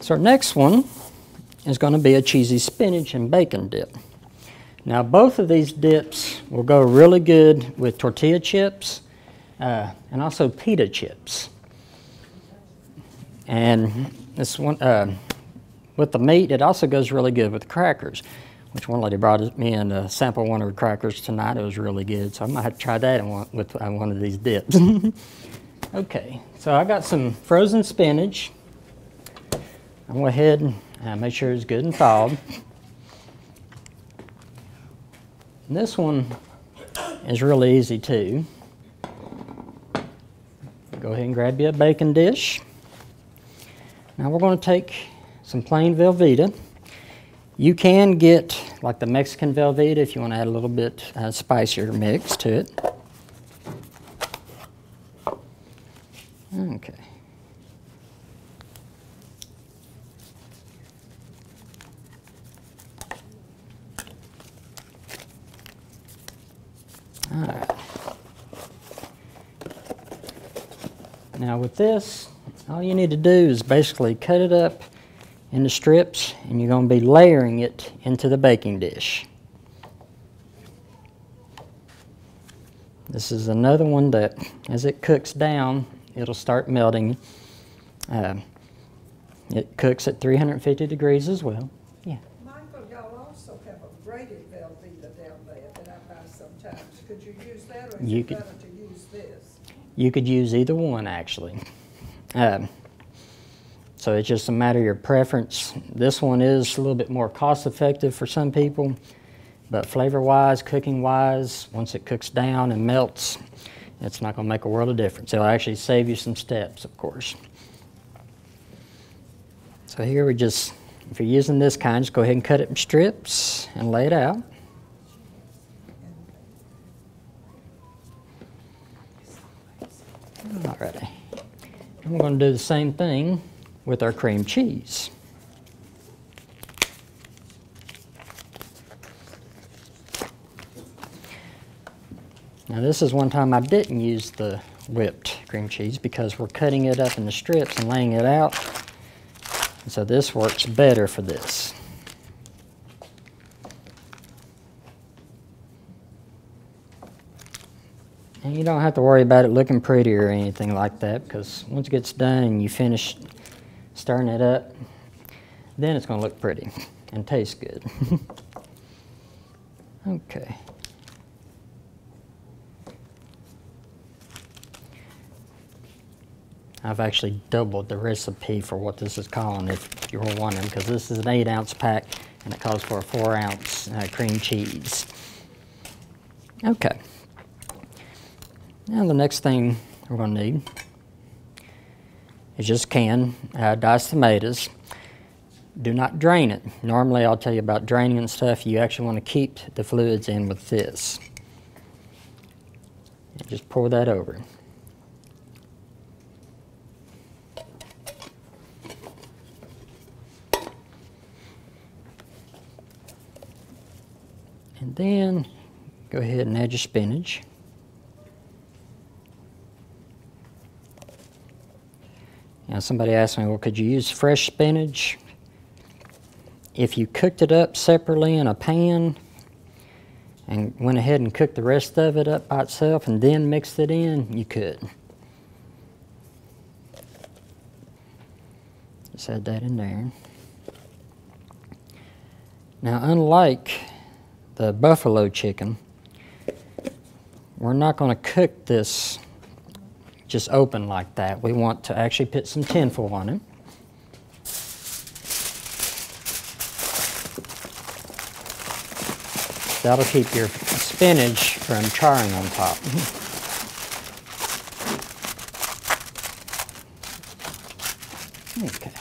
So our next one is going to be a cheesy spinach and bacon dip. Now both of these dips will go really good with tortilla chips and also pita chips. And this one, with the meat, it also goes really good with crackers, which one lady brought me in to sample one of her crackers tonight. It was really good, so I might have to try that with one of these dips. Okay, so I got some frozen spinach. I'm going to go ahead and make sure it's good and thawed. And this one is really easy too. Go ahead and grab you a baking dish. Now we're going to take some plain Velveeta. You can get like the Mexican Velveeta if you want to add a little bit spicier mix to it. Okay. All right. Now with this, all you need to do is basically cut it up into strips, and you're going to be layering it into the baking dish. This is another one that, as it cooks down, it'll start melting. It cooks at 350 degrees as well. Yeah. Michael, y'all also have a grated Velveeta down there that I buy sometimes. Could you use that, or is it better to use this? You could use either one, actually. So it's just a matter of your preference. This one is a little bit more cost-effective for some people, but flavor-wise, cooking-wise, once it cooks down and melts, it's not going to make a world of difference. It'll actually save you some steps, of course. So here we just, if you're using this kind, just go ahead and cut it in strips and lay it out. Alrighty. And we're going to do the same thing with our cream cheese. Now this is one time I didn't use the whipped cream cheese because we're cutting it up into strips and laying it out. And so this works better for this. And you don't have to worry about it looking pretty or anything like that, because once it gets done and you finish stirring it up, then it's going to look pretty and taste good. Okay. I've actually doubled the recipe for what this is calling, if you were wondering, because this is an 8-ounce pack and it calls for a 4-ounce cream cheese. Okay. Now the next thing we're going to need is just canned diced tomatoes. Do not drain it. Normally I'll tell you about draining and stuff. You actually want to keep the fluids in with this. And just pour that over. And then go ahead and add your spinach. Now somebody asked me, well, could you use fresh spinach? If you cooked it up separately in a pan and went ahead and cooked the rest of it up by itself and then mixed it in, you could. Just add that in there. Now unlike the buffalo chicken, we're not going to cook this just open like that. We want to actually put some tinfoil on it. That'll keep your spinach from charring on top. Okay.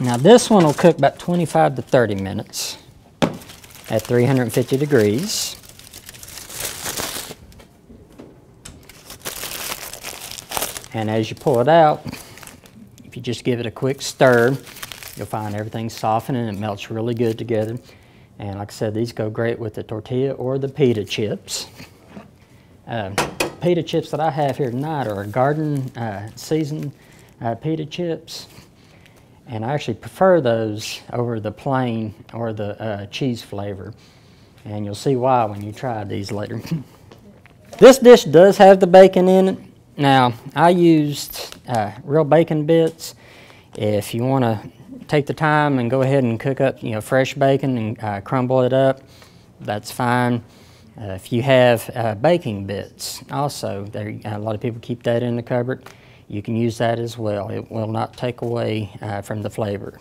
Now this one will cook about 25 to 30 minutes at 350 degrees. And as you pull it out, if you just give it a quick stir, you'll find everything softening and it melts really good together. And like I said, these go great with the tortilla or the pita chips. pita chips that I have here tonight are garden seasoned pita chips. And I actually prefer those over the plain or the cheese flavor. And you'll see why when you try these later. This dish does have the bacon in it. Now, I used real bacon bits. If you want to take the time and go ahead and cook up, fresh bacon and crumble it up, that's fine. If you have baking bits, also, a lot of people keep that in the cupboard. You can use that as well. It will not take away from the flavor.